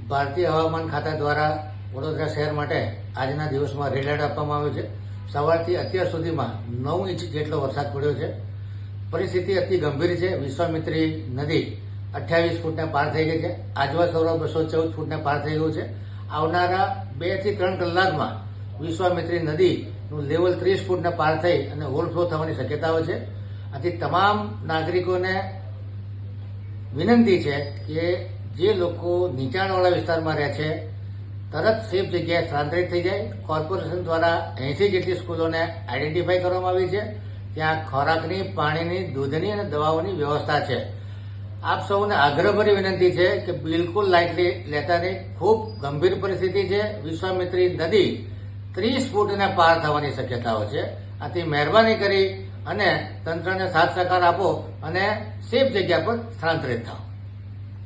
ભારતીય હવામાન ખાતા દ્વારા વડોદરા શહેર માટે આજના દિવસમાં રેડ એલર્ટ આપવામાં આવ્યું છે. સવારથી અત્યાર સુધીમાં 9 ઇંચ જેટલો વરસાદ પડ્યો છે. પરિસ્થિતિ અતિ ગંભીર છે. વિશ્વામિત્રી નદી 28 ફૂટને પાર થઈ ગઈ છે. આજવા સરોવર 214 ફૂટને પાર થઈ ગયું છે. આવનારા 2 થી 3 કલાકમાં વિશ્વામિત્રી નદીનું લેવલ 30 ફૂટને પાર થઈ અને ઓવરફ્લો થવાની શક્યતાઓ છે. આથી તમામ નાગરિકોને વિનંતી છે કે જે લોકો નીચાણવાળા વિસ્તારમાં રહે છે તરત સેફ જગ્યાએ સ્થળાંતરિત થઈ જાય. કોર્પોરેશન દ્વારા 80 જેટલી સ્કૂલોને આઈડેન્ટિફાઈ કરવામાં આવી છે. ત્યાં ખોરાકની, પાણીની, દૂધની અને દવાઓની વ્યવસ્થા છે. આપ સૌને આગ્રહભરી વિનંતી છે કે બિલકુલ લાઇટલી લેતા નહીં. ખૂબ ગંભીર પરિસ્થિતિ છે. વિશ્વામિત્રી નદી 30 ફૂટને પાર થવાની શક્યતાઓ છે. આથી મહેરબાની કરી અને તંત્રને સાથ સહકાર આપો અને સેફ જગ્યા પર સ્થળાંતરિત થાઓ.